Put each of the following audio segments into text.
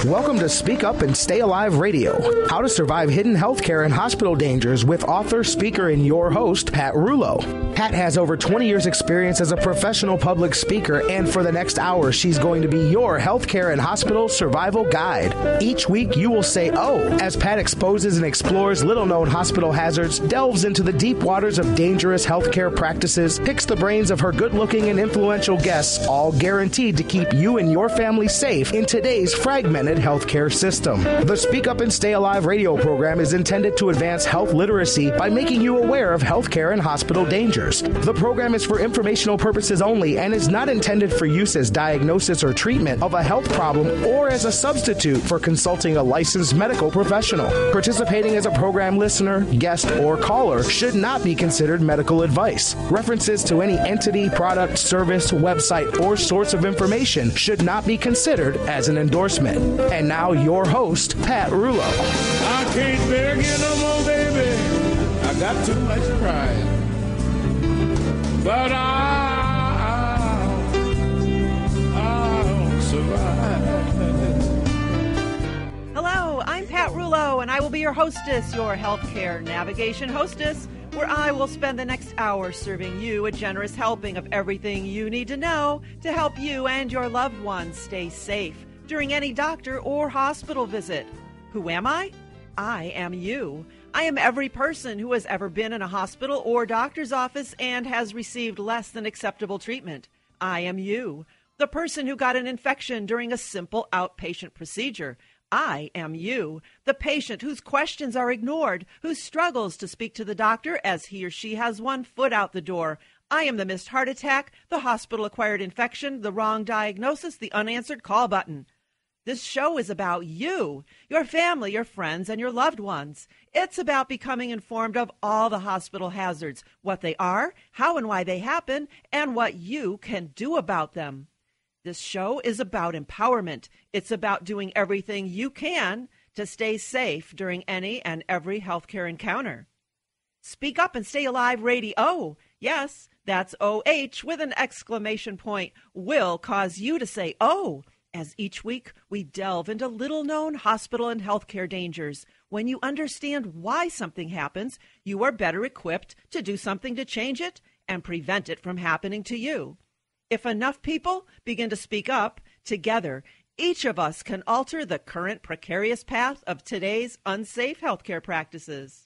Welcome to Speak Up and Stay Alive Radio, how to survive hidden healthcare and hospital dangers with author, speaker, and your host, Pat Rouleau. Pat has over 20 years experience as a professional public speaker, and for the next hour, she's going to be your healthcare and hospital survival guide. Each week, you will say, oh, as Pat exposes and explores little-known hospital hazards, delves into the deep waters of dangerous healthcare practices, picks the brains of her good-looking and influential guests, all guaranteed to keep you and your family safe in today's fragmented healthcare system. The Speak Up and Stay Alive radio program is intended to advance health literacy by making you aware of healthcare and hospital dangers. The program is for informational purposes only and is not intended for use as diagnosis or treatment of a health problem or as a substitute for consulting a licensed medical professional. Participating as a program listener, guest, or caller should not be considered medical advice. References to any entity, product, service, website, or source of information should not be considered as an endorsement. And now your host, Pat Rouleau. I can't bear you no more, baby. I got too much pride. But I'll survive. Hello, I'm Pat Rouleau, and I will be your hostess, your healthcare navigation hostess, where I will spend the next hour serving you a generous helping of everything you need to know to help you and your loved ones stay safe during any doctor or hospital visit. Who am I? I am you. I am every person who has ever been in a hospital or doctor's office and has received less than acceptable treatment. I am you. The person who got an infection during a simple outpatient procedure. I am you. The patient whose questions are ignored, who struggles to speak to the doctor as he or she has one foot out the door. I am the missed heart attack, the hospital-acquired infection, the wrong diagnosis, the unanswered call button. This show is about you, your family, your friends, and your loved ones. It's about becoming informed of all the hospital hazards, what they are, how and why they happen, and what you can do about them. This show is about empowerment. It's about doing everything you can to stay safe during any and every healthcare encounter. Speak Up and Stay Alive Radio, yes, that's OH with an exclamation point, will cause you to say, oh, as each week we delve into little-known hospital and healthcare dangers. When you understand why something happens, you are better equipped to do something to change it and prevent it from happening to you. If enough people begin to speak up, together, each of us can alter the current precarious path of today's unsafe healthcare practices.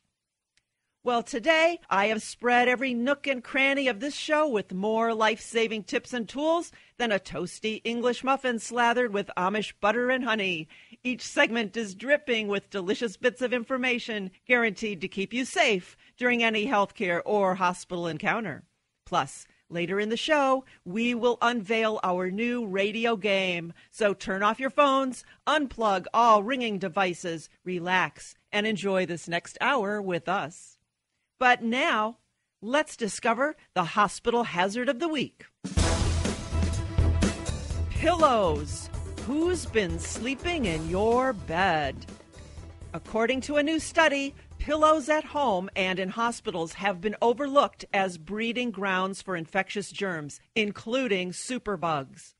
Well, today, I have spread every nook and cranny of this show with more life-saving tips and tools than a toasty English muffin slathered with Amish butter and honey. Each segment is dripping with delicious bits of information guaranteed to keep you safe during any healthcare or hospital encounter. Plus, later in the show, we will unveil our new radio game. So turn off your phones, unplug all ringing devices, relax, and enjoy this next hour with us. But now, let's discover the hospital hazard of the week. Pillows. Who's been sleeping in your bed? According to a new study, pillows at home and in hospitals have been overlooked as breeding grounds for infectious germs, including superbugs.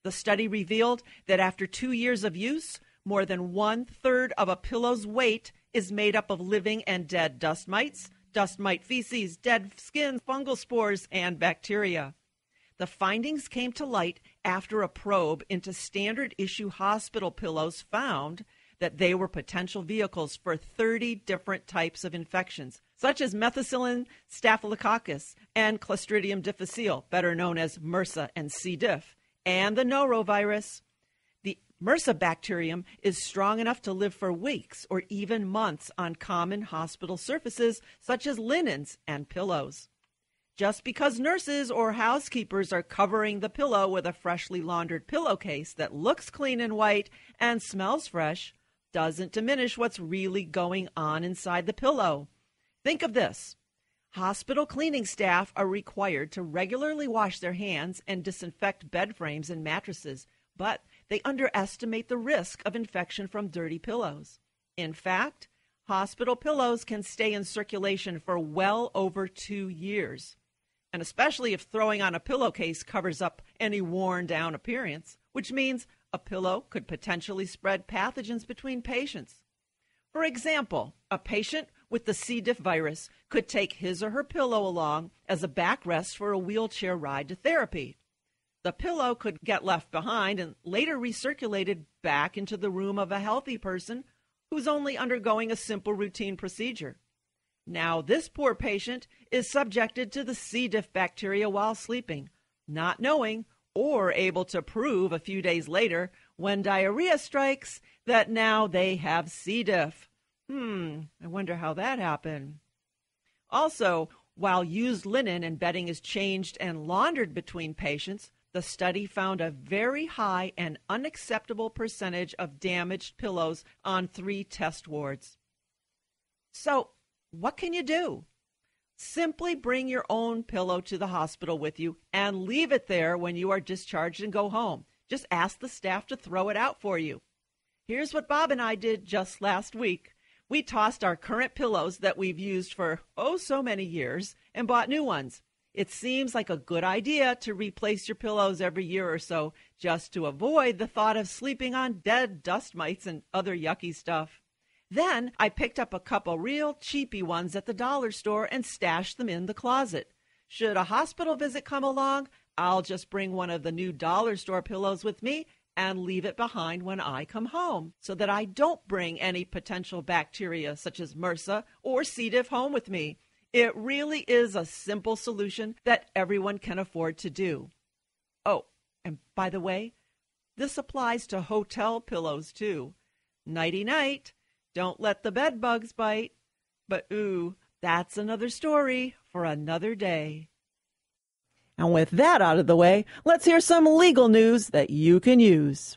The study revealed that after 2 years of use, more than 1/3 of a pillow's weight is made up of living and dead dust mites, dust mite feces, dead skin, fungal spores, and bacteria. The findings came to light after a probe into standard issue hospital pillows found that they were potential vehicles for 30 different types of infections, such as methicillin staphylococcus and Clostridium difficile, better known as MRSA and C. diff, and the norovirus. The MRSA bacterium is strong enough to live for weeks or even months on common hospital surfaces such as linens and pillows. Just because nurses or housekeepers are covering the pillow with a freshly laundered pillowcase that looks clean and white and smells fresh doesn't diminish what's really going on inside the pillow. Think of this. Hospital cleaning staff are required to regularly wash their hands and disinfect bed frames and mattresses, but they underestimate the risk of infection from dirty pillows. In fact, hospital pillows can stay in circulation for well over 2 years. And especially if throwing on a pillowcase covers up any worn-down appearance, which means a pillow could potentially spread pathogens between patients. For example, a patient with the C. diff virus could take his or her pillow along as a backrest for a wheelchair ride to therapy. The pillow could get left behind and later recirculated back into the room of a healthy person who's only undergoing a simple routine procedure. Now this poor patient is subjected to the C. diff bacteria while sleeping, not knowing or able to prove a few days later when diarrhea strikes that now they have C. diff. I wonder how that happened. Also, while used linen and bedding is changed and laundered between patients, the study found a very high and unacceptable percentage of damaged pillows on 3 test wards. So, what can you do? Simply bring your own pillow to the hospital with you and leave it there when you are discharged and go home. Just ask the staff to throw it out for you. Here's what Bob and I did just last week. We tossed our current pillows that we've used for so many years and bought new ones. It seems like a good idea to replace your pillows every year or so just to avoid the thought of sleeping on dead dust mites and other yucky stuff. Then I picked up a couple real cheapy ones at the dollar store and stashed them in the closet. Should a hospital visit come along, I'll just bring one of the new dollar store pillows with me and leave it behind when I come home so that I don't bring any potential bacteria such as MRSA or C. diff home with me. It really is a simple solution that everyone can afford to do. Oh, and by the way, this applies to hotel pillows too. Nighty-night. Don't let the bed bugs bite. But that's another story for another day. And with that out of the way, let's hear some legal news that you can use.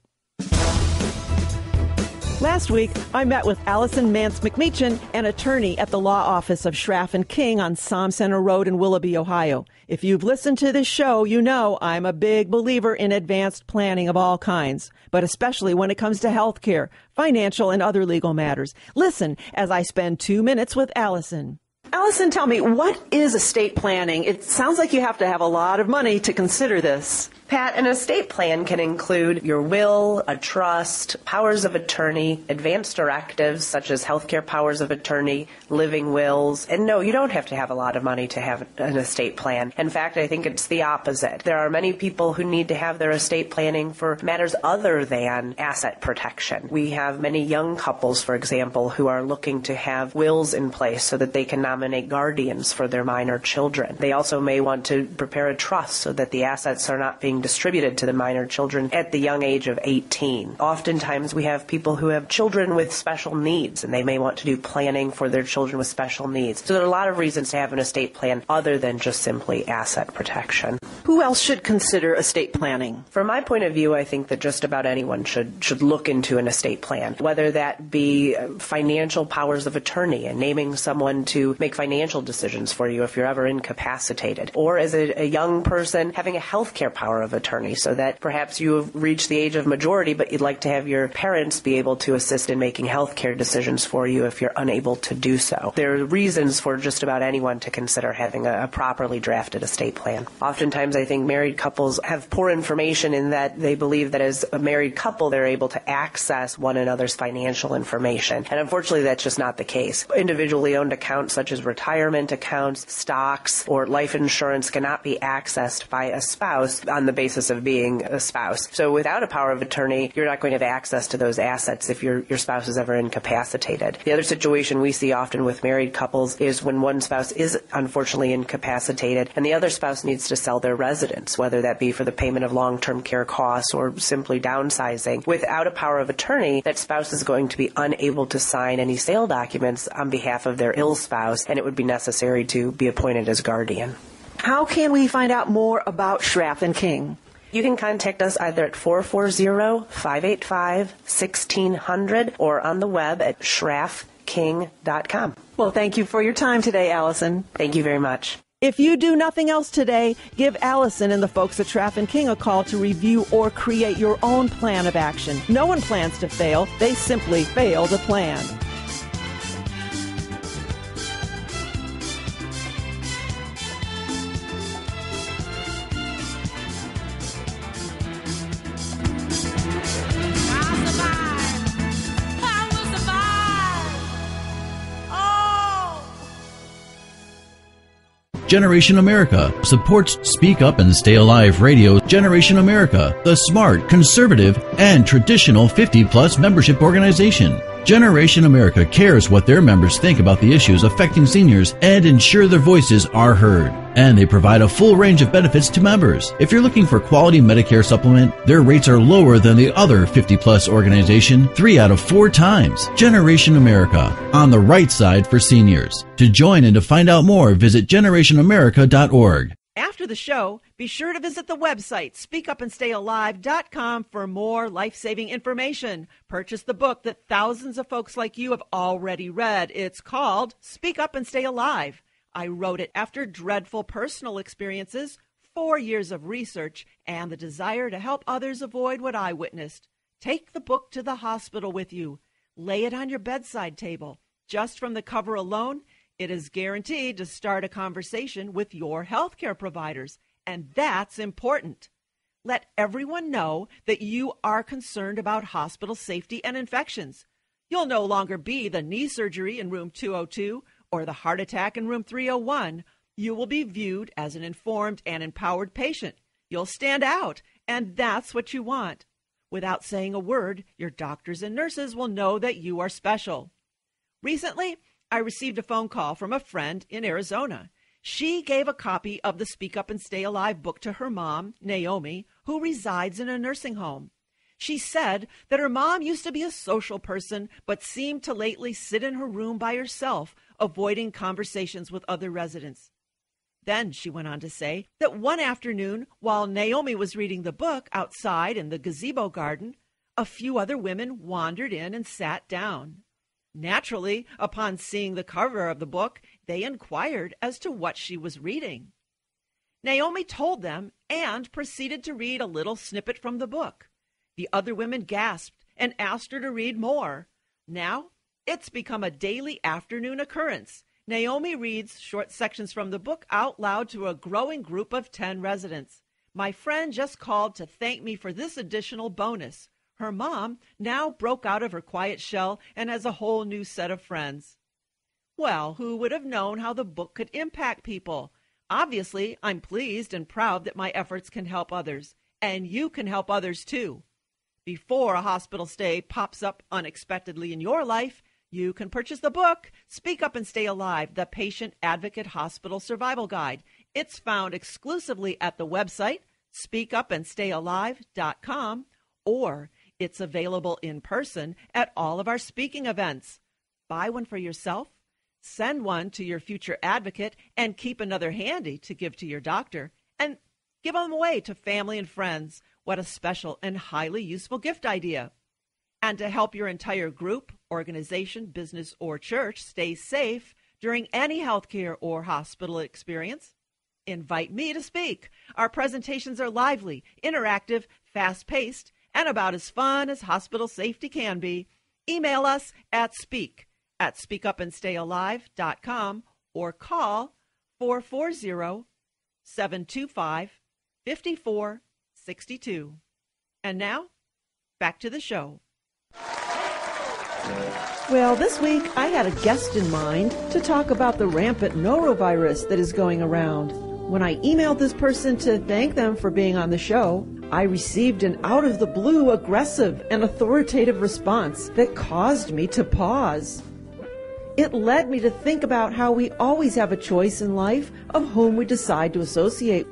Last week, I met with Allison Mance McMeechan, an attorney at the law office of Schraff & King on Somm Center Road in Willoughby, Ohio. If you've listened to this show, you know I'm a big believer in advanced planning of all kinds, but especially when it comes to health care, financial, and other legal matters. Listen as I spend 2 minutes with Allison. Allison, tell me, what is estate planning? It sounds like you have to have a lot of money to consider this. Pat, an estate plan can include your will, a trust, powers of attorney, advance directives such as healthcare powers of attorney, living wills. And no, you don't have to have a lot of money to have an estate plan. In fact, I think it's the opposite. There are many people who need to have their estate planning for matters other than asset protection. We have many young couples, for example, who are looking to have wills in place so that they can nominate guardians for their minor children. They also may want to prepare a trust so that the assets are not being distributed to the minor children at the young age of 18. Oftentimes we have people who have children with special needs, and they may want to do planning for their children with special needs. So there are a lot of reasons to have an estate plan other than just simply asset protection. Who else should consider estate planning? From my point of view, I think that just about anyone should look into an estate plan, whether that be financial powers of attorney and naming someone to make financial decisions for you if you're ever incapacitated, or as a young person having a healthcare power of attorney so that perhaps you have reached the age of majority but you'd like to have your parents be able to assist in making healthcare decisions for you if you're unable to do so. There are reasons for just about anyone to consider having a properly drafted estate plan. Oftentimes I think married couples have poor information in that they believe that as a married couple they're able to access one another's financial information. And unfortunately that's just not the case. Individually owned accounts such as retirement accounts, stocks, or life insurance cannot be accessed by a spouse on the basis of being a spouse. So without a power of attorney, you're not going to have access to those assets if your spouse is ever incapacitated. The other situation we see often with married couples is when one spouse is unfortunately incapacitated and the other spouse needs to sell their residence, whether that be for the payment of long-term care costs or simply downsizing. Without a power of attorney, that spouse is going to be unable to sign any sale documents on behalf of their ill spouse, and it would be necessary to be appointed as guardian. How can we find out more about Schraff & King? You can contact us either at 440-585-1600 or on the web at schraffking.com. Well, thank you for your time today, Allison. Thank you very much. If you do nothing else today, give Allison and the folks at Schraff & King a call to review or create your own plan of action. No one plans to fail. They simply fail to plan. Generation America supports Speak Up and Stay Alive Radio. Generation America, the smart, conservative, and traditional 50-plus membership organization. Generation America cares what their members think about the issues affecting seniors and ensure their voices are heard. And they provide a full range of benefits to members. If you're looking for quality Medicare supplement, their rates are lower than the other 50-plus organization 3 out of 4 times. Generation America, on the right side for seniors. To join and to find out more, visit generationamerica.org. After the show, be sure to visit the website, speakupandstayalive.com, for more life-saving information. Purchase the book that thousands of folks like you have already read. It's called Speak Up and Stay Alive. I wrote it after dreadful personal experiences, 4 years of research, and the desire to help others avoid what I witnessed. Take the book to the hospital with you. Lay it on your bedside table. Just from the cover alone, it is guaranteed to start a conversation with your healthcare providers, and that's important. Let everyone know that you are concerned about hospital safety and infections. You'll no longer be the knee surgery in room 202 or the heart attack in room 301. You will be viewed as an informed and empowered patient. You'll stand out, and that's what you want. Without saying a word, your doctors and nurses will know that you are special. Recently, I received a phone call from a friend in Arizona. She gave a copy of the Speak Up and Stay Alive book to her mom, Naomi, who resides in a nursing home. She said that her mom used to be a social person, but seemed to lately sit in her room by herself, avoiding conversations with other residents. Then she went on to say that one afternoon, while Naomi was reading the book outside in the gazebo garden, a few other women wandered in and sat down. Naturally, upon seeing the cover of the book, they inquired as to what she was reading. Naomi told them and proceeded to read a little snippet from the book. The other women gasped and asked her to read more. Now, it's become a daily afternoon occurrence. Naomi reads short sections from the book out loud to a growing group of 10 residents. My friend just called to thank me for this additional bonus. Her mom now broke out of her quiet shell and has a whole new set of friends. Well, who would have known how the book could impact people? Obviously, I'm pleased and proud that my efforts can help others, and you can help others too. Before a hospital stay pops up unexpectedly in your life, you can purchase the book, Speak Up and Stay Alive, the Patient Advocate Hospital Survival Guide. It's found exclusively at the website, speakupandstayalive.com, or it's available in person at all of our speaking events. Buy one for yourself, send one to your future advocate, and keep another handy to give to your doctor. And give them away to family and friends. What a special and highly useful gift idea. And to help your entire group, organization, business, or church stay safe during any healthcare or hospital experience, invite me to speak. Our presentations are lively, interactive, fast-paced, and about as fun as hospital safety can be. Email us at speakupandstayalive.com or call 440-725-5462. And now, back to the show. Well, this week I had a guest in mind to talk about the rampant norovirus that is going around. When I emailed this person to thank them for being on the show, I received an out-of-the-blue aggressive and authoritative response that caused me to pause. It led me to think about how we always have a choice in life of whom we decide to associate.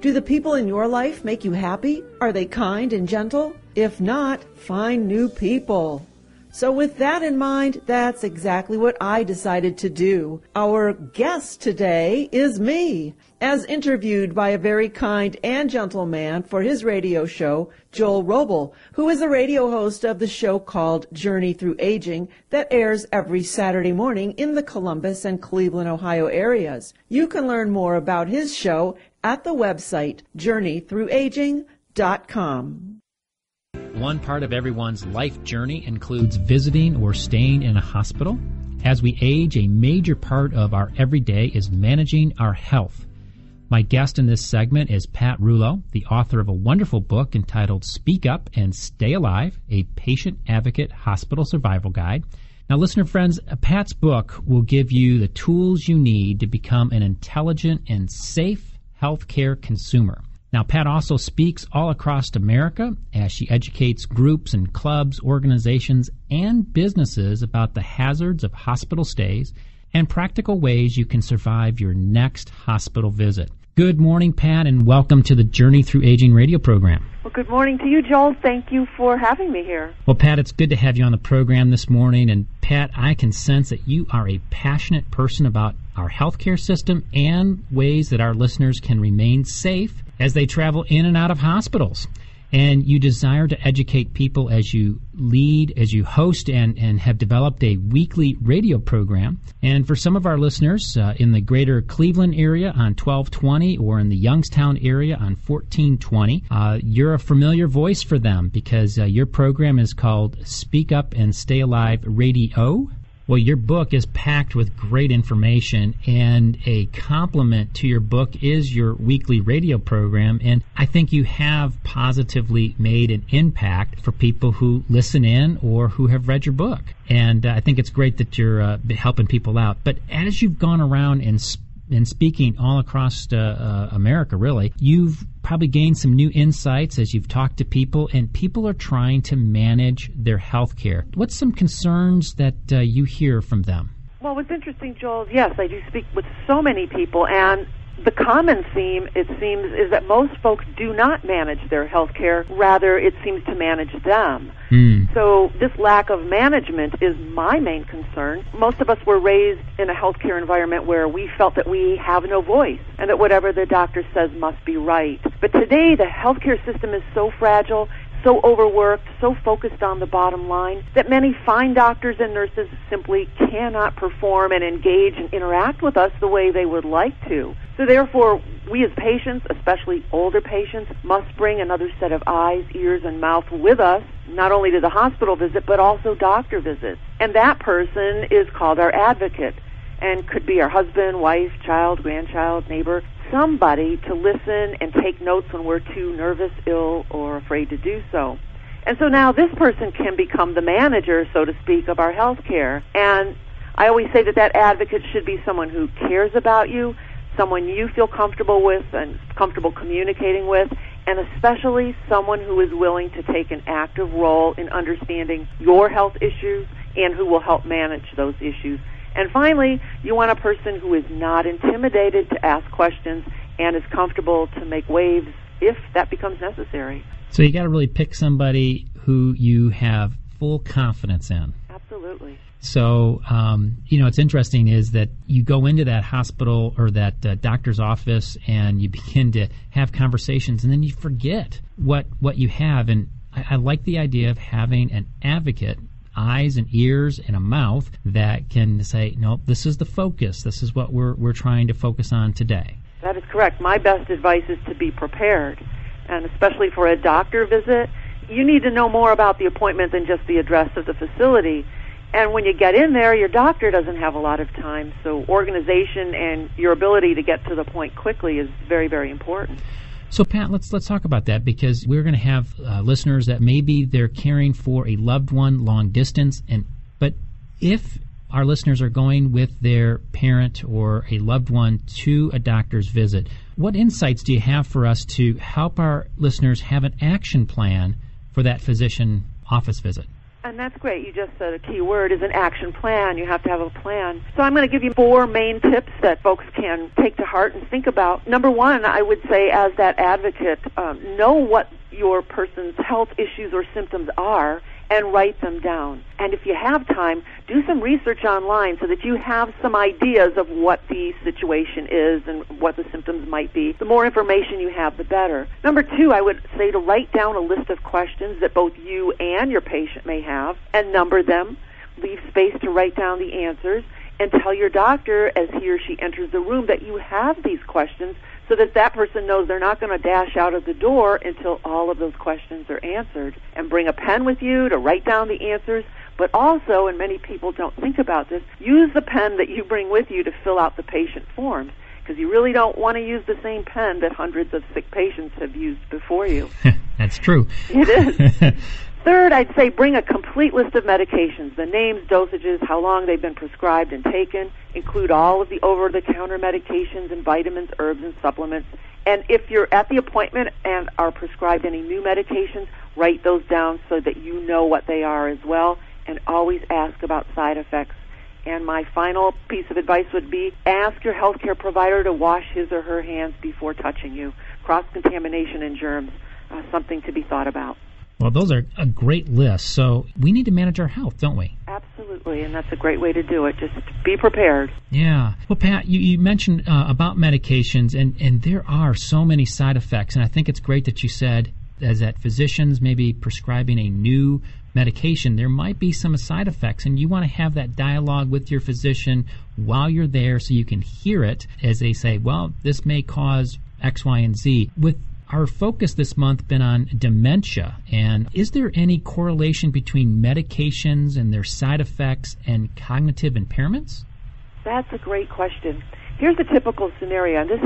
Do the people in your life make you happy? Are they kind and gentle? If not, find new people. So with that in mind, that's exactly what I decided to do. Our guest today is me, as interviewed by a very kind and gentle man for his radio show, Joel Roble, who is a radio host of the show called Journey Through Aging that airs every Saturday morning in the Columbus and Cleveland, Ohio areas. You can learn more about his show at the website journeythroughaging.com. One part of everyone's life journey includes visiting or staying in a hospital. As we age, a major part of our everyday is managing our health. My guest in this segment is Pat Rouleau, the author of a wonderful book entitled Speak Up and Stay Alive, a Patient Advocate Hospital Survival Guide. Now, listener friends, Pat's book will give you the tools you need to become an intelligent and safe healthcare consumer. Now, Pat also speaks all across America as she educates groups and clubs, organizations, and businesses about the hazards of hospital stays and practical ways you can survive your next hospital visit. Good morning, Pat, and welcome to the Journey Through Aging radio program. Well, good morning to you, Joel. Thank you for having me here. Well, Pat, it's good to have you on the program this morning. And, Pat, I can sense that you are a passionate person about our healthcare system and ways that our listeners can remain safe as they travel in and out of hospitals. And you desire to educate people as you lead, as you host, and have developed a weekly radio program. And for some of our listeners in the greater Cleveland area on 1220 or in the Youngstown area on 1420, you're a familiar voice for them because your program is called Speak Up and Stay Alive Radio. Well, your book is packed with great information, and a complement to your book is your weekly radio program, and I think you have positively made an impact for people who listen in or who have read your book. And I think it's great that you're helping people out. But as you've gone around and speaking all across America, really, you've probably gained some new insights as you've talked to people, and people are trying to manage their health care. What's some concerns that you hear from them? Well, what's interesting, Joel, yes, I do speak with so many people, and the common theme, it seems, is that most folks do not manage their health care. Rather, it seems to manage them. So this lack of management is my main concern. Most of us were raised in a healthcare environment where we felt that we have no voice and that whatever the doctor says must be right. But today, the healthcare system is so fragile, so overworked, so focused on the bottom line, that many fine doctors and nurses simply cannot perform and engage and interact with us the way they would like to. So therefore, we as patients, especially older patients, must bring another set of eyes, ears, and mouth with us, not only to the hospital visit, but also doctor visits. And that person is called our advocate, and could be our husband, wife, child, grandchild, neighbor, somebody to listen and take notes when we're too nervous, ill, or afraid to do so. And so now this person can become the manager, so to speak, of our health care. And I always say that that advocate should be someone who cares about you, someone you feel comfortable with and comfortable communicating with, and especially someone who is willing to take an active role in understanding your health issues and who will help manage those issues. And finally, you want a person who is not intimidated to ask questions and is comfortable to make waves if that becomes necessary. So you got to really pick somebody who you have full confidence in. Absolutely. So, what's interesting is that you go into that hospital or that doctor's office and you begin to have conversations, and then you forget what you have. And I like the idea of having an advocate, eyes and ears and a mouth that can say, no, this is the focus. This is what we're trying to focus on today. That is correct. My best advice is to be prepared, and especially for a doctor visit, you need to know more about the appointment than just the address of the facility. And when you get in there, your doctor doesn't have a lot of time, so organization and your ability to get to the point quickly is very, very important. So, Pat, let's talk about that, because we're going to have listeners that maybe they're caring for a loved one long distance, but if our listeners are going with their parent or a loved one to a doctor's visit, what insights do you have for us to help our listeners have an action plan for that physician office visit? And that's great. You just said a key word is an action plan. You have to have a plan. So I'm going to give you 4 main tips that folks can take to heart and think about. Number 1, I would say, as that advocate, know what your person's health issues or symptoms are and write them down. And if you have time, do some research online so that you have some ideas of what the situation is and what the symptoms might be. The more information you have, the better. Number 2, I would say to write down a list of questions that both you and your patient may have and number them. Leave space to write down the answers and tell your doctor as he or she enters the room that you have these questions so that that person knows they're not going to dash out of the door until all of those questions are answered. And bring a pen with you to write down the answers, but also, and many people don't think about this, use the pen that you bring with you to fill out the patient forms, because you really don't want to use the same pen that hundreds of sick patients have used before you. That's true. It is. Third, I'd say bring a complete list of medications, the names, dosages, how long they've been prescribed and taken, include all of the over-the-counter medications and vitamins, herbs, and supplements. And if you're at the appointment and are prescribed any new medications, write those down so that you know what they are as well, and always ask about side effects. And my final piece of advice would be ask your healthcare provider to wash his or her hands before touching you. Cross-contamination and germs, something to be thought about. Well, those are a great list. So we need to manage our health, don't we? Absolutely, and that's a great way to do it. Just be prepared. Yeah. Well, Pat, you mentioned about medications, and there are so many side effects, and I think it's great that you said as that physicians may be prescribing a new medication, there might be some side effects, and you want to have that dialogue with your physician while you're there so you can hear it as they say, well, this may cause X, Y, and Z. With our focus this month been on dementia, and is there any correlation between medications and their side effects and cognitive impairments? That's a great question. Here's a typical scenario, and this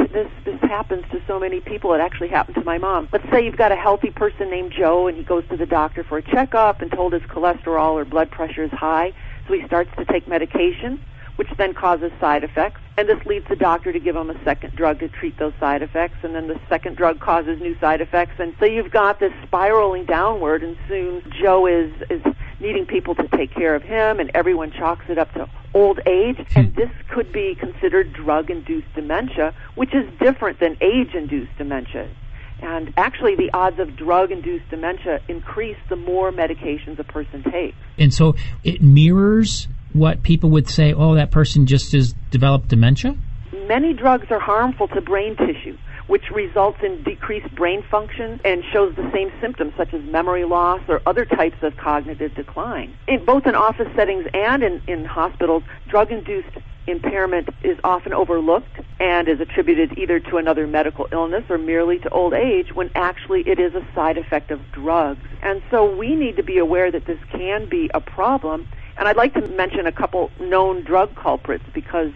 happens to so many people. It actually happened to my mom. Let's say you've got a healthy person named Joe, and he goes to the doctor for a checkup and told his cholesterol or blood pressure is high, so he starts to take medication, which then causes side effects, and this leads the doctor to give him a second drug to treat those side effects, and then the second drug causes new side effects, and so you've got this spiraling downward, and soon Joe is needing people to take care of him, and everyone chalks it up to old age, and this could be considered drug-induced dementia, which is different than age-induced dementia. And actually, the odds of drug-induced dementia increase the more medications a person takes. And so it mirrors what people would say, oh, that person just has developed dementia? Many drugs are harmful to brain tissue, which results in decreased brain function and shows the same symptoms such as memory loss or other types of cognitive decline. Both in office settings and in hospitals, drug-induced impairment is often overlooked and is attributed either to another medical illness or merely to old age, when actually it is a side effect of drugs. And so we need to be aware that this can be a problem. And I'd like to mention a couple known drug culprits because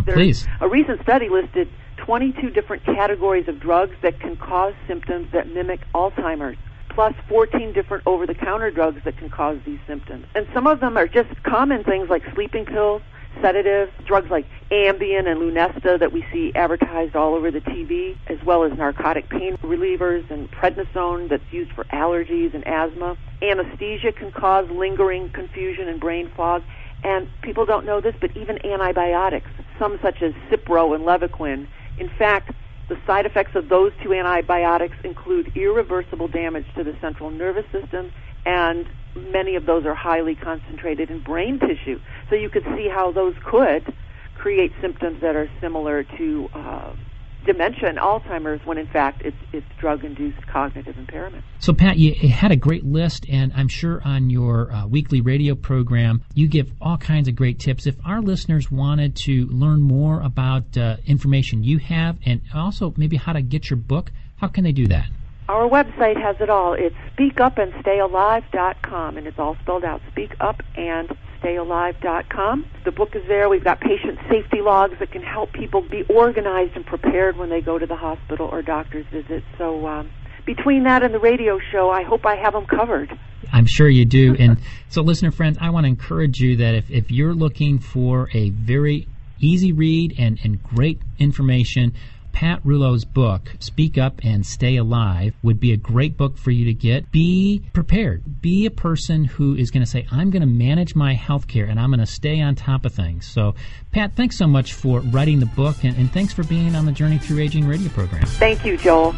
please. A recent study listed 22 different categories of drugs that can cause symptoms that mimic Alzheimer's, plus 14 different over-the-counter drugs that can cause these symptoms. And some of them are just common things like sleeping pills, sedatives, drugs like Ambien and Lunesta that we see advertised all over the TV, as well as narcotic pain relievers and prednisone that's used for allergies and asthma. Anesthesia can cause lingering confusion and brain fog. And people don't know this, but even antibiotics, some such as Cipro and Levaquin. In fact, the side effects of those two antibiotics include irreversible damage to the central nervous system, and many of those are highly concentrated in brain tissue. So you could see how those could create symptoms that are similar to dementia and Alzheimer's, when in fact it's drug-induced cognitive impairment. So Pat, you had a great list, and I'm sure on your weekly radio program you give all kinds of great tips. If our listeners wanted to learn more about information you have, and also maybe how to get your book, how can they do that? Our website has it all. It's speakupandstayalive.com, and it's all spelled out, speakupandstayalive.com. The book is there. We've got patient safety logs that can help people be organized and prepared when they go to the hospital or doctor's visit. So between that and the radio show, I hope I have them covered. I'm sure you do. And so, listener friends, I want to encourage you that if you're looking for a very easy read and great information, Pat Rouleau's book, Speak Up and Stay Alive, would be a great book for you to get. Be prepared. Be a person who is going to say, I'm going to manage my health care and I'm going to stay on top of things. So, Pat, thanks so much for writing the book, and thanks for being on the Journey Through Aging radio program. Thank you, Joel.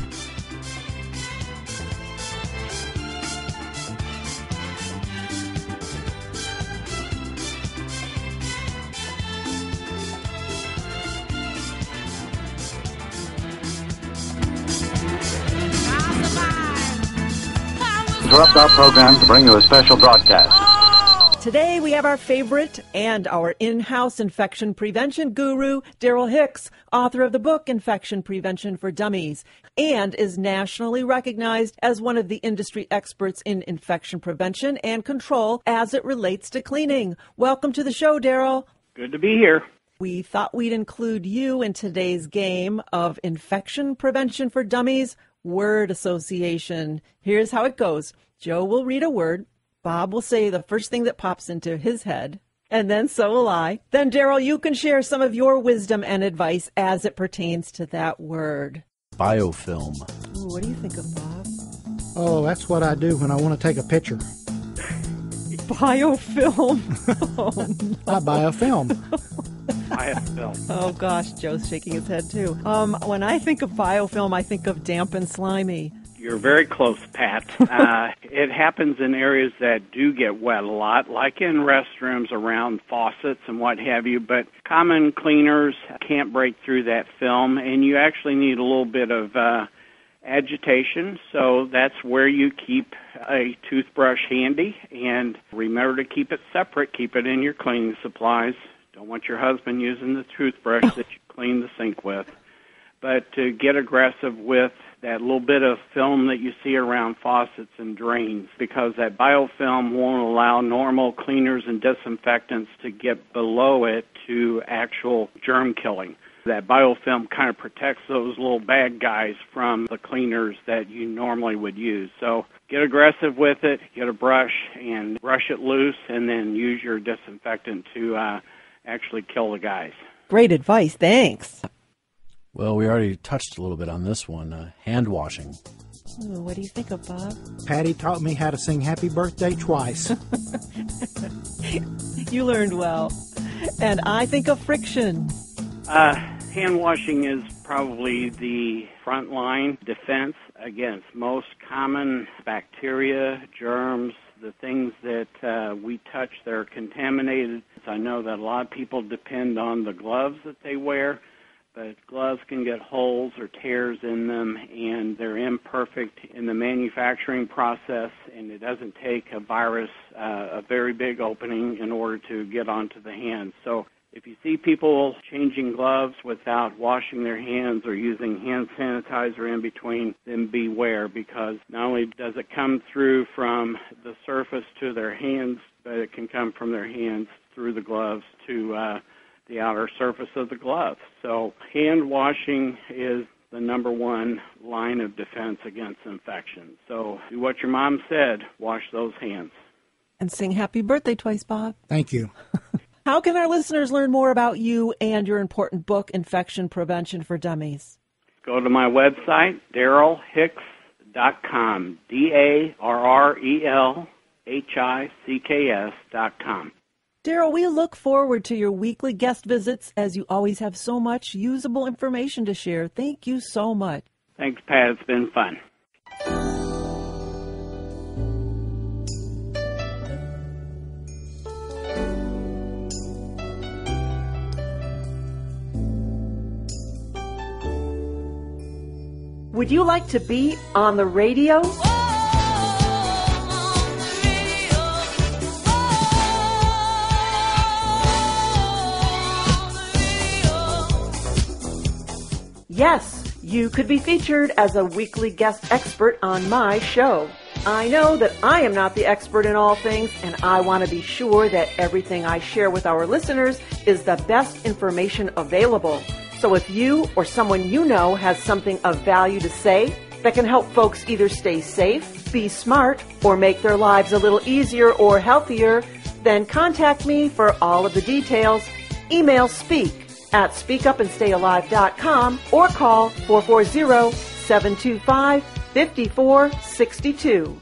Interrupt our program to bring you a special broadcast. Today we have our favorite and our in-house infection prevention guru, Darrel Hicks, author of the book Infection Prevention for Dummies, and is nationally recognized as one of the industry experts in infection prevention and control as it relates to cleaning. Welcome to the show, Darrel. Good to be here. We thought we'd include you in today's game of Infection Prevention for Dummies word association. Here's how it goes. Joe will read a word. Bob will say the first thing that pops into his head, and then so will I. Then, Darrel, you can share some of your wisdom and advice as it pertains to that word. Biofilm. Ooh, what do you think of, Bob? Oh, that's what I do when I want to take a picture. Biofilm. Oh, no. I buy a film. Biofilm. Oh, gosh, Joe's shaking his head, too. When I think of biofilm, I think of damp and slimy. You're very close, Pat. It happens in areas that do get wet a lot, like in restrooms, around faucets and what have you, but common cleaners can't break through that film, and you actually need a little bit of agitation, so that's where you keep a toothbrush handy, and remember to keep it separate. Keep it in your cleaning supplies. Don't want your husband using the toothbrush that you clean the sink with. But to get aggressive with that little bit of film that you see around faucets and drains, because that biofilm won't allow normal cleaners and disinfectants to get below it to actual germ killing. That biofilm kind of protects those little bad guys from the cleaners that you normally would use. So get aggressive with it, get a brush and brush it loose, and then use your disinfectant to actually kill the guys. Great advice. Thanks. Well, we already touched a little bit on this one, hand washing. Ooh, what do you think of, Bob? Patty taught me how to sing Happy Birthday twice. You learned well. And I think of friction. Hand washing is probably the frontline defense against most common bacteria, germs, the things that we touch that are contaminated. I know that a lot of people depend on the gloves that they wear, but gloves can get holes or tears in them, and they're imperfect in the manufacturing process, and it doesn't take a virus a very big opening in order to get onto the hands. So if you see people changing gloves without washing their hands or using hand sanitizer in between, then beware, because not only does it come through from the surface to their hands, but it can come from their hands through the gloves to the outer surface of the glove. So hand washing is the number one line of defense against infection. So do what your mom said, wash those hands. And sing Happy Birthday twice, Bob. Thank you. How can our listeners learn more about you and your important book, Infection Prevention for Dummies? Go to my website, DarrelHicks.com, DarrelHicks.com. Darrel, we look forward to your weekly guest visits, as you always have so much usable information to share. Thank you so much. Thanks, Pat. It's been fun. Would you like to be on the radio? Yes, you could be featured as a weekly guest expert on my show. I know that I am not the expert in all things, and I want to be sure that everything I share with our listeners is the best information available. So if you or someone you know has something of value to say that can help folks either stay safe, be smart, or make their lives a little easier or healthier, then contact me for all of the details. Email speak@speakupandstayalive.com or call 440-725-5462.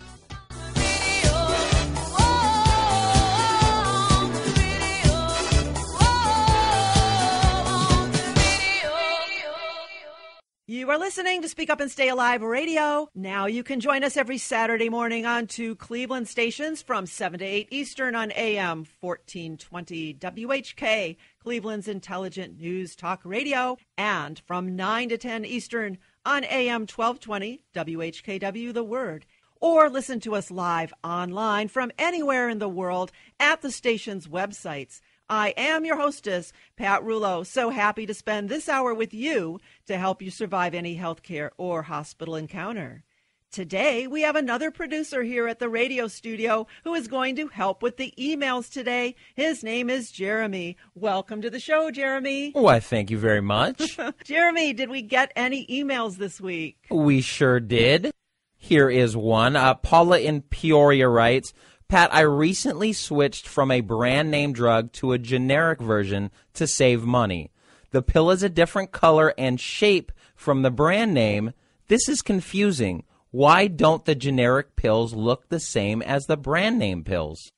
You are listening to Speak Up and Stay Alive Radio. Now you can join us every Saturday morning on two Cleveland stations from 7 to 8 Eastern on AM 1420 WHK, Cleveland's intelligent news talk radio, and from 9 to 10 Eastern on AM 1220 WHKW The Word. Or listen to us live online from anywhere in the world at the station's websites. I am your hostess, Pat Rouleau. So happy to spend this hour with you to help you survive any healthcare or hospital encounter. Today, we have another producer here at the radio studio who is going to help with the emails today. His name is Jeremy. Welcome to the show, Jeremy. Why, thank you very much. Jeremy, did we get any emails this week? We sure did. Here is one. Paula in Peoria writes, Pat, I recently switched from a brand name drug to a generic version to save money. The pill is a different color and shape from the brand name. This is confusing. Why don't the generic pills look the same as the brand name pills?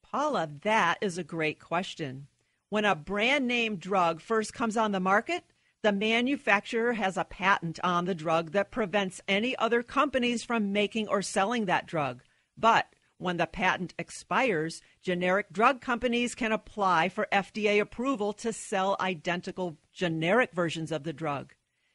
Paula, that is a great question. When a brand name drug first comes on the market, the manufacturer has a patent on the drug that prevents any other companies from making or selling that drug. But when the patent expires, generic drug companies can apply for FDA approval to sell identical generic versions of the drug.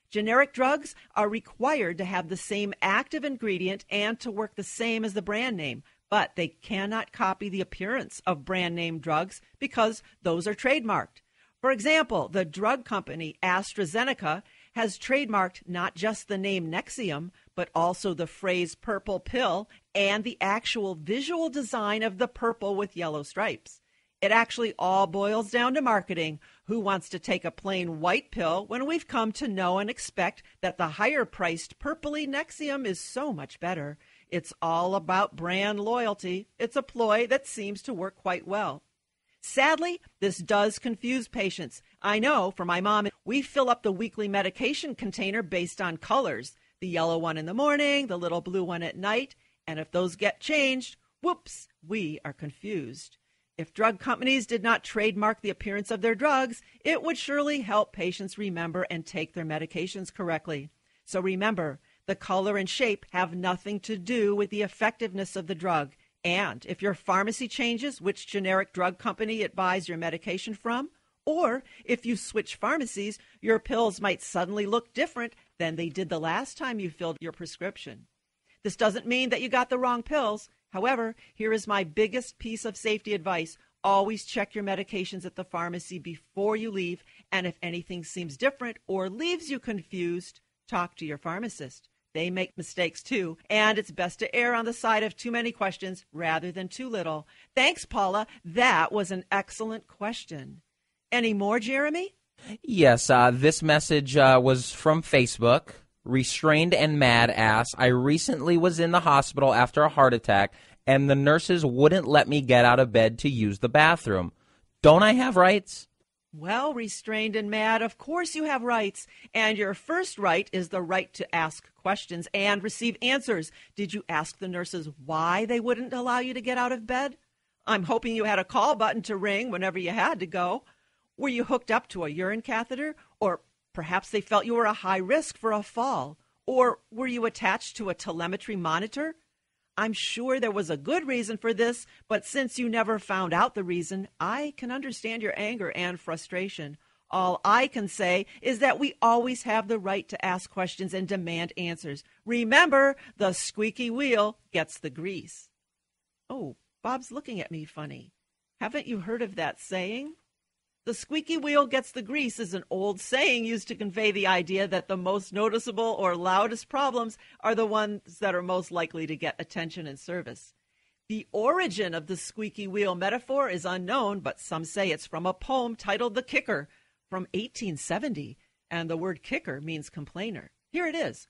Generic drugs are required to have the same active ingredient and to work the same as the brand name, but they cannot copy the appearance of brand name drugs because those are trademarked. For example, the drug company AstraZeneca has trademarked not just the name Nexium, but also the phrase purple pill and the actual visual design of the purple with yellow stripes. It actually all boils down to marketing. Who wants to take a plain white pill when we've come to know and expect that the higher-priced purpley Nexium is so much better? It's all about brand loyalty. It's a ploy that seems to work quite well. Sadly, this does confuse patients. I know for my mom, we fill up the weekly medication container based on colors. The yellow one in the morning, the little blue one at night. And if those get changed, whoops, we are confused. If drug companies did not trademark the appearance of their drugs, it would surely help patients remember and take their medications correctly. So remember, the color and shape have nothing to do with the effectiveness of the drug. And if your pharmacy changes which generic drug company it buys your medication from, or if you switch pharmacies, your pills might suddenly look different than they did the last time you filled your prescription. This doesn't mean that you got the wrong pills. However, here is my biggest piece of safety advice. Always check your medications at the pharmacy before you leave, and if anything seems different or leaves you confused, talk to your pharmacist. They make mistakes too, and it's best to err on the side of too many questions rather than too little. Thanks, Paula. That was an excellent question. Any more, Jeremy? Yes, this message was from Facebook. Restrained and Mad asks, I recently was in the hospital after a heart attack, and the nurses wouldn't let me get out of bed to use the bathroom. Don't I have rights? Well, Restrained and Mad, of course you have rights. And your first right is the right to ask questions and receive answers. Did you ask the nurses why they wouldn't allow you to get out of bed? I'm hoping you had a call button to ring whenever you had to go. Were you hooked up to a urine catheter? Or perhaps they felt you were a high risk for a fall. Or were you attached to a telemetry monitor? I'm sure there was a good reason for this, but since you never found out the reason, I can understand your anger and frustration. All I can say is that we always have the right to ask questions and demand answers. Remember, the squeaky wheel gets the grease. Oh, Bob's looking at me funny. Haven't you heard of that saying? The squeaky wheel gets the grease is an old saying used to convey the idea that the most noticeable or loudest problems are the ones that are most likely to get attention and service. The origin of the squeaky wheel metaphor is unknown, but some say it's from a poem titled The Kicker from 1870, and the word kicker means complainer. Here it is.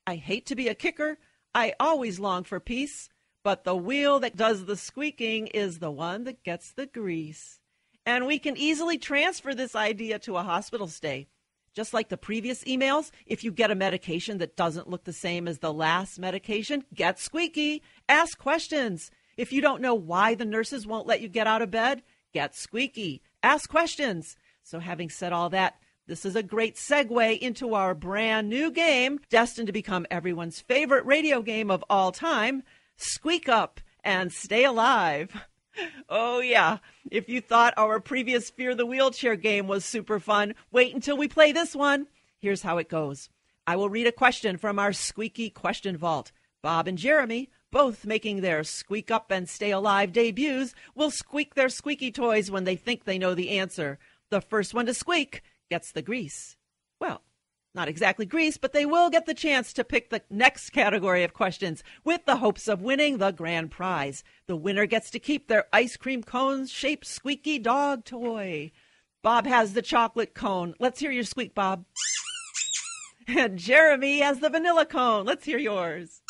I hate to be a kicker. I always long for peace, but the wheel that does the squeaking is the one that gets the grease. And we can easily transfer this idea to a hospital stay. Just like the previous emails, if you get a medication that doesn't look the same as the last medication, get squeaky. Ask questions. If you don't know why the nurses won't let you get out of bed, get squeaky. Ask questions. So having said all that, this is a great segue into our brand new game, destined to become everyone's favorite radio game of all time, Squeak Up and Stay Alive. Oh, yeah. If you thought our previous Fear the Wheelchair game was super fun, wait until we play this one. Here's how it goes. I will read a question from our Squeaky Question Vault. Bob and Jeremy, both making their Squeak Up and Stay Alive debuts, will squeak their squeaky toys when they think they know the answer. The first one to squeak gets the grease. Well, not exactly grease, but they will get the chance to pick the next category of questions with the hopes of winning the grand prize. The winner gets to keep their ice cream cone-shaped squeaky dog toy. Bob has the chocolate cone. Let's hear your squeak, Bob. And Jeremy has the vanilla cone. Let's hear yours.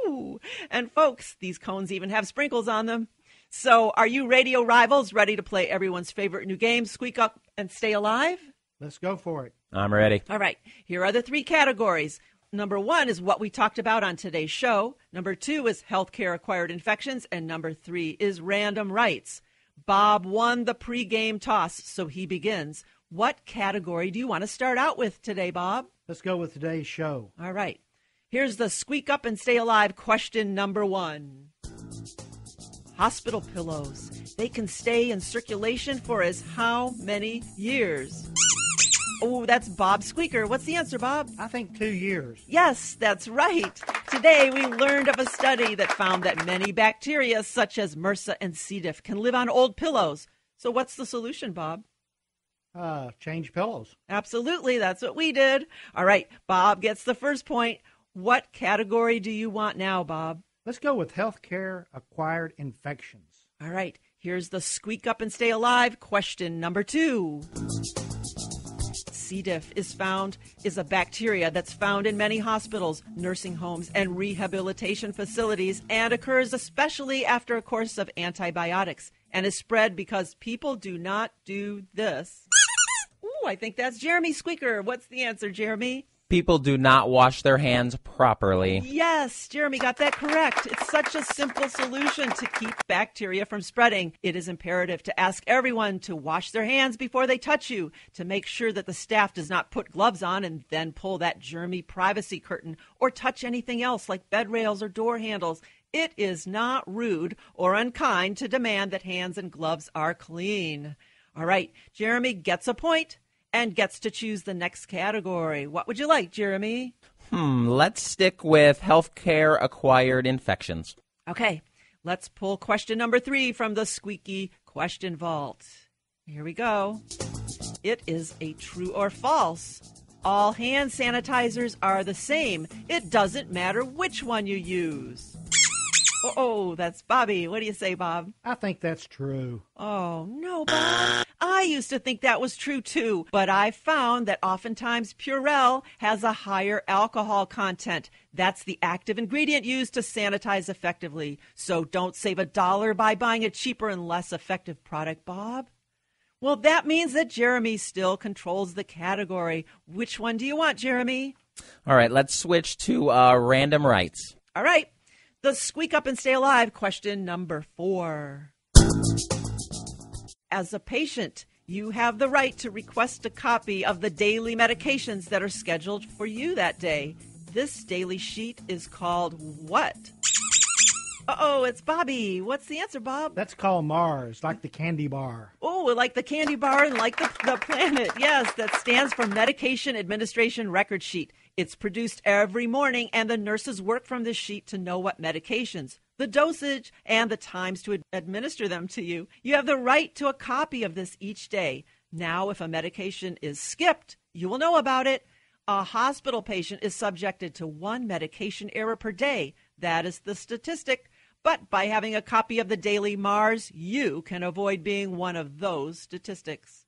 Ooh. And folks, these cones even have sprinkles on them. So are you radio rivals ready to play everyone's favorite new game, Squeak Up and Stay Alive? Let's go for it. I'm ready. All right. Here are the 3 categories. Number 1 is what we talked about on today's show. Number 2 is healthcare-acquired infections. And number 3 is random rights. Bob won the pregame toss, so he begins. What category do you want to start out with today, Bob? Let's go with today's show. All right. Here's the Squeak Up and Stay Alive question number 1. Hospital pillows. They can stay in circulation for as how many years? Oh, that's Bob Squeaker. What's the answer, Bob? I think 2 years. Yes, that's right. Today, we learned of a study that found that many bacteria, such as MRSA and C. diff, can live on old pillows. So what's the solution, Bob? Change pillows. Absolutely. That's what we did. All right. Bob gets the first point. What category do you want now, Bob? Let's go with healthcare-acquired infections. All right. Here's the Squeak Up and Stay Alive question number 2. C. diff is a bacteria that's found in many hospitals, nursing homes, and rehabilitation facilities, and occurs especially after a course of antibiotics, and is spread because people do not do this. Ooh, I think that's Jeremy Squeaker. What's the answer, Jeremy? People do not wash their hands properly. Yes, Jeremy got that correct. It's such a simple solution to keep bacteria from spreading. It is imperative to ask everyone to wash their hands before they touch you, to make sure that the staff does not put gloves on and then pull that germy privacy curtain or touch anything else like bed rails or door handles. It is not rude or unkind to demand that hands and gloves are clean. All right, Jeremy gets a point and gets to choose the next category. What would you like, Jeremy? Let's stick with healthcare-acquired infections. Okay, let's pull question number 3 from the Squeaky Question Vault. Here we go. It is a true or false. All hand sanitizers are the same. It doesn't matter which one you use. Oh, that's Bobby. What do you say, Bob? I think that's true. Oh, no, Bob. I used to think that was true, too. But I found that oftentimes Purell has a higher alcohol content. That's the active ingredient used to sanitize effectively. So don't save $1 by buying a cheaper and less effective product, Bob. Well, that means that Jeremy still controls the category. Which one do you want, Jeremy? All right, let's switch to random rights. All right. The Squeak Up and Stay Alive question number 4. As a patient, you have the right to request a copy of the daily medications that are scheduled for you that day. This daily sheet is called what? Uh-oh, it's Bobby. What's the answer, Bob? That's called Mars, like the candy bar. Oh, like the candy bar and like the planet. Yes, that stands for Medication Administration Record Sheet. It's produced every morning, and the nurses work from this sheet to know what medications, the dosage, and the times to administer them to you. You have the right to a copy of this each day. Now, if a medication is skipped, you will know about it. A hospital patient is subjected to 1 medication error per day. That is the statistic. But by having a copy of the Daily Mars, you can avoid being one of those statistics.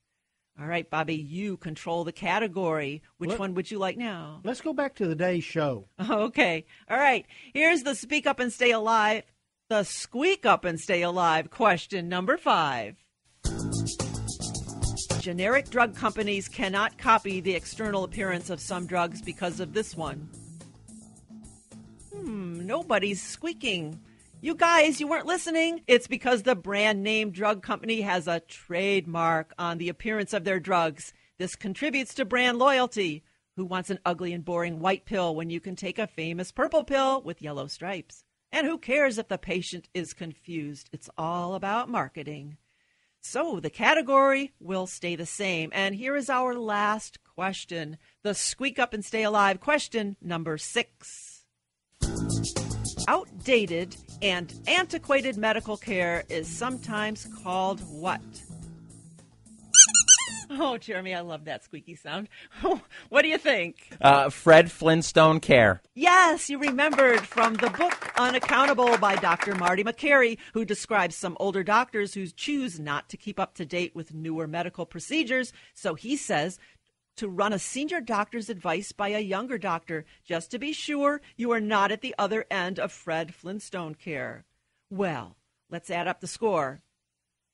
All right, Bobby, you control the category. Which one would you like now? Let's go back to the day's show. Okay. All right. Here's the Speak Up and Stay Alive, the Squeak Up and Stay Alive question number 5. Generic drug companies cannot copy the external appearance of some drugs because of this one. Nobody's squeaking. You guys, you weren't listening. It's because the brand name drug company has a trademark on the appearance of their drugs. This contributes to brand loyalty. Who wants an ugly and boring white pill when you can take a famous purple pill with yellow stripes? And who cares if the patient is confused? It's all about marketing. So the category will stay the same. And here is our last question, the Squeak Up and Stay Alive question number 6. Outdated and antiquated medical care is sometimes called what? Oh, Jeremy, I love that squeaky sound. What do you think? Fred Flintstone care. Yes, you remembered from the book Unaccountable by Dr. Marty McCary, who describes some older doctors who choose not to keep up to date with newer medical procedures. So he says, to run a senior doctor's advice by a younger doctor, just to be sure you are not at the other end of Fred Flintstone care. Well, let's add up the score.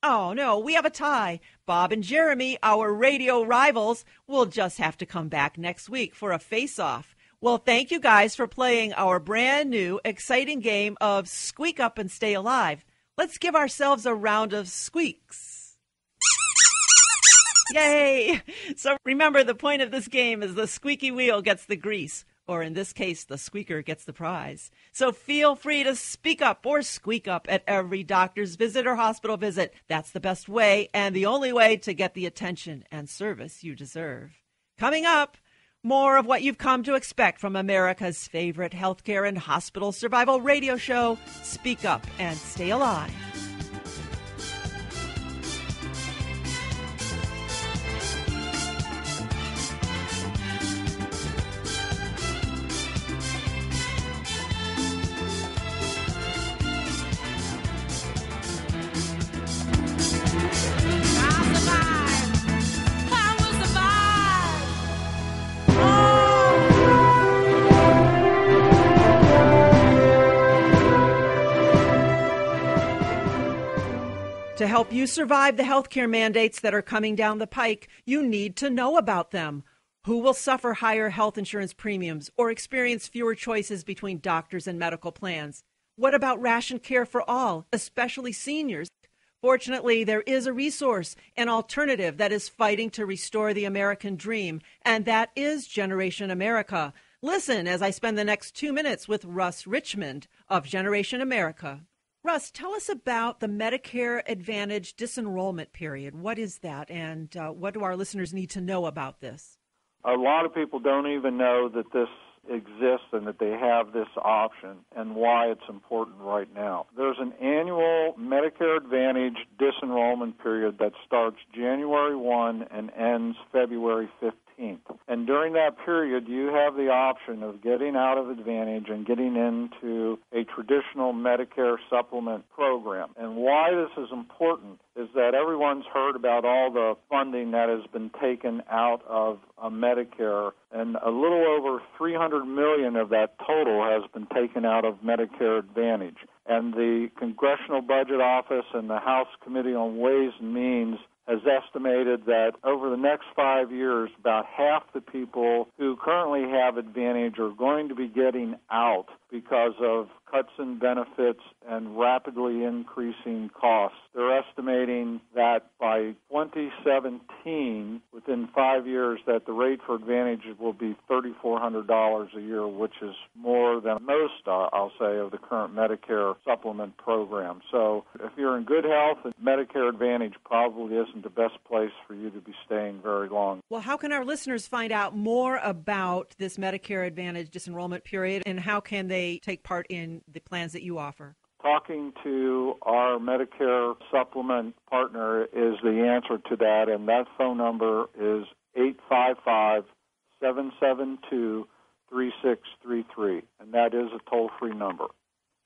Oh, no, we have a tie. Bob and Jeremy, our radio rivals, will just have to come back next week for a face-off. Well, thank you guys for playing our brand new, exciting game of Squeak Up and Stay Alive. Let's give ourselves a round of squeaks. Yay! So remember, the point of this game is the squeaky wheel gets the grease, or in this case, the squeaker gets the prize. So feel free to speak up or squeak up at every doctor's visit or hospital visit. That's the best way and the only way to get the attention and service you deserve. Coming up, more of what you've come to expect from America's favorite healthcare and hospital survival radio show, Speak Up and Stay Alive. To help you survive the healthcare mandates that are coming down the pike, you need to know about them. Who will suffer higher health insurance premiums or experience fewer choices between doctors and medical plans? What about ration care for all, especially seniors? Fortunately, there is a resource, an alternative that is fighting to restore the American dream, and that is Generation America. Listen as I spend the next 2 minutes with Russ Richmond of Generation America. Russ, tell us about the Medicare Advantage disenrollment period. What is that, and what do our listeners need to know about this? A lot of people don't even know that this exists and that they have this option and why it's important right now. There's an annual Medicare Advantage disenrollment period that starts January 1 and ends February 15th. And during that period, you have the option of getting out of Advantage and getting into a traditional Medicare supplement program. And why this is important is that everyone's heard about all the funding that has been taken out of Medicare, and a little over $300 million of that total has been taken out of Medicare Advantage. And the Congressional Budget Office and the House Committee on Ways and Means has estimated that over the next 5 years, about half the people who currently have Advantage are going to be getting out because of cuts in benefits and rapidly increasing costs. They're estimating that by 2017, within 5 years, that the rate for Advantage will be $3,400 a year, which is more than most, I'll say, of the current Medicare supplement program. So if you're in good health, Medicare Advantage probably isn't the best place for you to be staying very long. Well, how can our listeners find out more about this Medicare Advantage disenrollment period, and how can they take part in the plans that you offer? Talking to our Medicare supplement partner is the answer to that, and that phone number is 855-772-3633, and that is a toll-free number.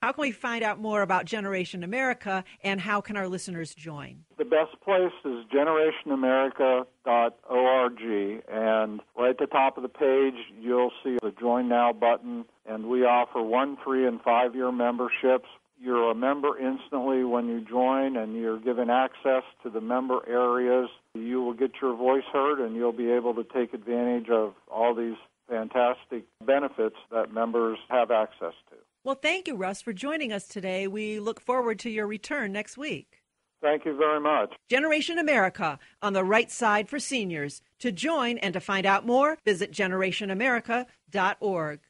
How can we find out more about Generation America, and how can our listeners join? The best place is generationamerica.org, and right at the top of the page, you'll see the Join Now button, and we offer 1-, 3-, and 5-year memberships. You're a member instantly when you join, and you're given access to the member areas. You will get your voice heard, and you'll be able to take advantage of all these fantastic benefits that members have access to. Well, thank you, Russ, for joining us today. We look forward to your return next week. Thank you very much. Generation America, on the right side for seniors. To join and to find out more, visit generationamerica.org.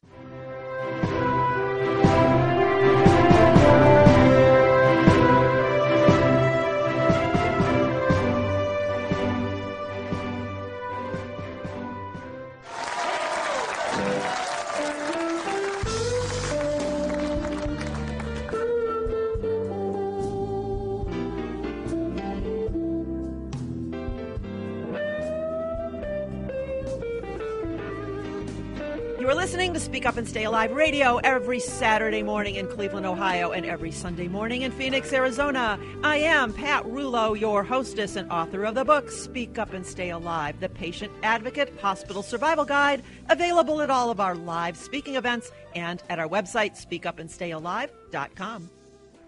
You are listening to Speak Up and Stay Alive Radio every Saturday morning in Cleveland, Ohio, and every Sunday morning in Phoenix, Arizona. I am Pat Rulo, your hostess and author of the book, Speak Up and Stay Alive, the Patient Advocate Hospital Survival Guide, available at all of our live speaking events and at our website, speakupandstayalive.com.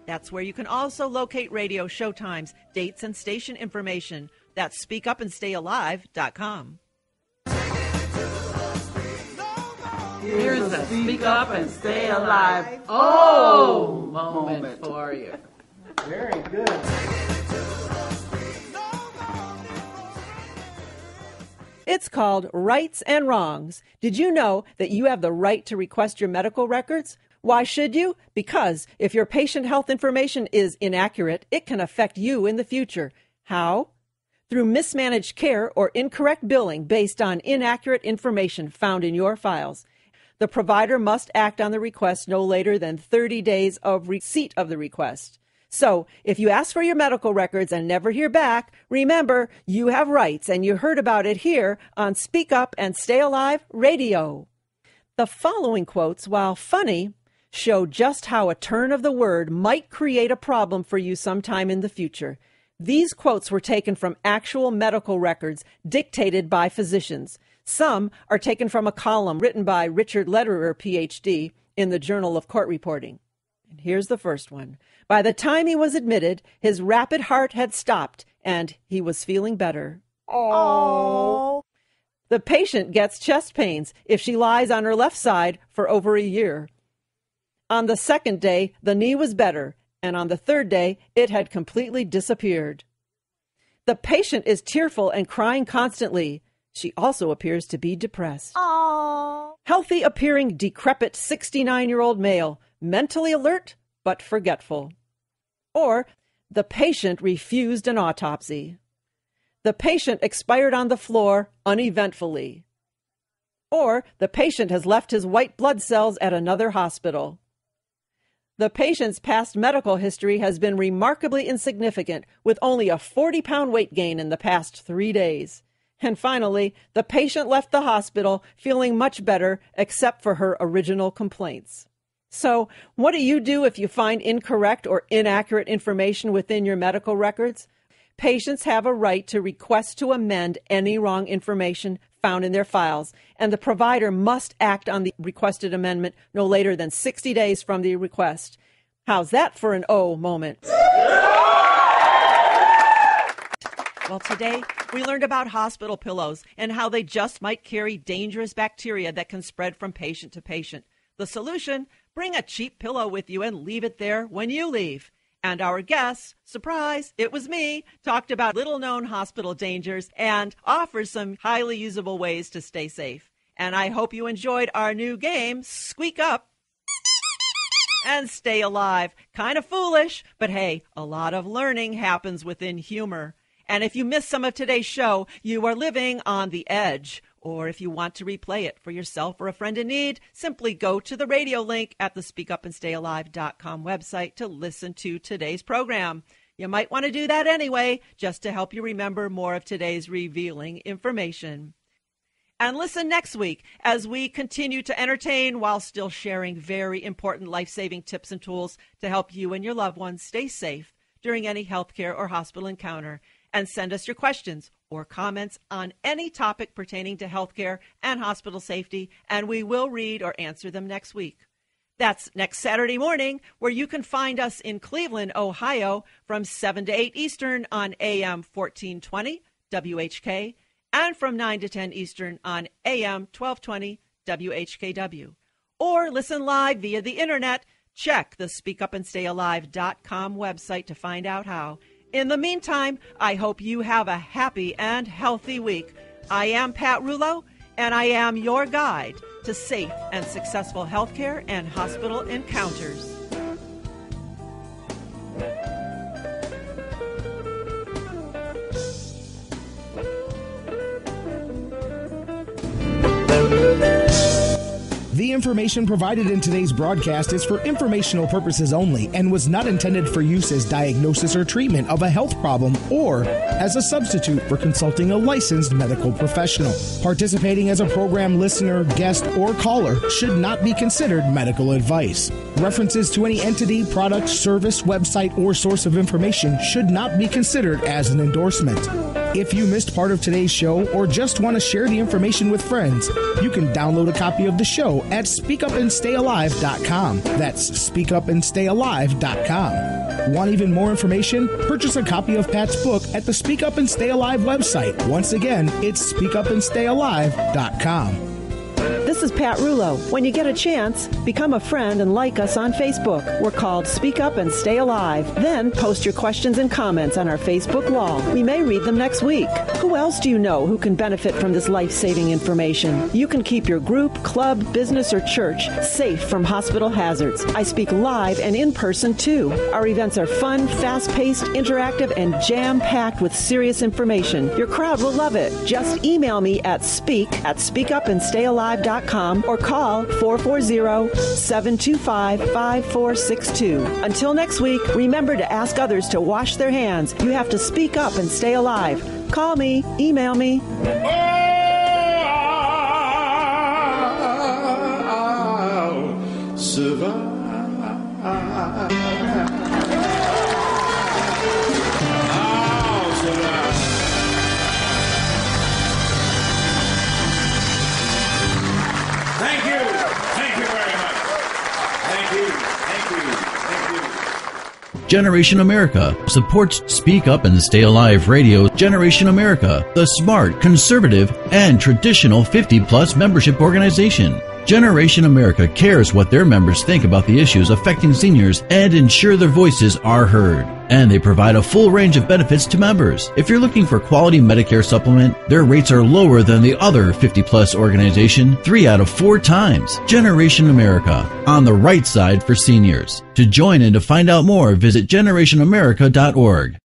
That's where you can also locate radio show times, dates, and station information. That's speakupandstayalive.com. Here's a Speak Up and Stay Alive moment for you. Very good. It's called Rights and Wrongs. Did you know that you have the right to request your medical records? Why should you? Because if your patient health information is inaccurate, it can affect you in the future. How? Through mismanaged care or incorrect billing based on inaccurate information found in your files. The provider must act on the request no later than 30 days of receipt of the request. So, if you ask for your medical records and never hear back, remember, you have rights, and you heard about it here on Speak Up and Stay Alive Radio. The following quotes, while funny, show just how a turn of the word might create a problem for you sometime in the future. These quotes were taken from actual medical records dictated by physicians. Some are taken from a column written by Richard Lederer, Ph.D., in the Journal of Court Reporting. And here's the first one. By the time he was admitted, his rapid heart had stopped, and he was feeling better. Oh. The patient gets chest pains if she lies on her left side for over a year. On the second day, the knee was better, and on the third day, it had completely disappeared. The patient is tearful and crying constantly. She also appears to be depressed. Aww. Healthy appearing decrepit 69-year-old male, mentally alert but forgetful. Or the patient refused an autopsy. The patient expired on the floor uneventfully. Or the patient has left his white blood cells at another hospital. The patient's past medical history has been remarkably insignificant, with only a 40-pound weight gain in the past 3 days. And finally, the patient left the hospital feeling much better, except for her original complaints. So, what do you do if you find incorrect or inaccurate information within your medical records? Patients have a right to request to amend any wrong information found in their files, and the provider must act on the requested amendment no later than 60 days from the request. How's that for an oh moment? Well, today we learned about hospital pillows and how they just might carry dangerous bacteria that can spread from patient to patient. The solution? Bring a cheap pillow with you and leave it there when you leave. And our guest, surprise, it was me, talked about little-known hospital dangers and offers some highly usable ways to stay safe. And I hope you enjoyed our new game, Squeak Up and Stay Alive. Kind of foolish, but hey, a lot of learning happens within humor. And if you missed some of today's show, you are living on the edge. Or if you want to replay it for yourself or a friend in need, simply go to the radio link at the speakupandstayalive.com website to listen to today's program. You might want to do that anyway, just to help you remember more of today's revealing information. And listen next week as we continue to entertain while still sharing very important life-saving tips and tools to help you and your loved ones stay safe during any healthcare or hospital encounter. And send us your questions or comments on any topic pertaining to healthcare and hospital safety, and we will read or answer them next week. That's next Saturday morning, where you can find us in Cleveland, Ohio, from 7 to 8 Eastern on AM1420 WHK, and from 9 to 10 Eastern on AM1220 WHKW. Or listen live via the internet. Check the speakupandstayalive.com website to find out how. In the meantime, I hope you have a happy and healthy week. I am Pat Rulo, and I am your guide to safe and successful healthcare and hospital encounters. The The information provided in today's broadcast is for informational purposes only and was not intended for use as diagnosis or treatment of a health problem or as a substitute for consulting a licensed medical professional. Participating as a program listener, guest, or caller should not be considered medical advice. References to any entity, product, service, website, or source of information should not be considered as an endorsement. If you missed part of today's show or just want to share the information with friends, you can download a copy of the show at speakupandstayalive.com. That's speakupandstayalive.com. Want even more information? Purchase a copy of Pat's book at the Speak Up and Stay Alive website. Once again, it's speakupandstayalive.com. This is Pat Rulo. When you get a chance, become a friend and like us on Facebook. We're called Speak Up and Stay Alive. Then post your questions and comments on our Facebook wall. We may read them next week. Who else do you know who can benefit from this life-saving information? You can keep your group, club, business, or church safe from hospital hazards. I speak live and in person, too. Our events are fun, fast-paced, interactive, and jam-packed with serious information. Your crowd will love it. Just email me at speakupandstayalive.com or call 440-725-5462. Until next week, remember to ask others to wash their hands. You have to speak up and stay alive. Call me, email me. I'll survive. Thank you. Thank you very much. Thank you. Thank you. Thank you. Generation America supports Speak Up and Stay Alive Radio. Generation America, the smart, conservative, and traditional 50-plus membership organization. Generation America cares what their members think about the issues affecting seniors and ensure their voices are heard. And they provide a full range of benefits to members. If you're looking for quality Medicare supplement, their rates are lower than the other 50-plus organization 3 out of 4 times. Generation America, on the right side for seniors. To join and to find out more, visit generationamerica.org.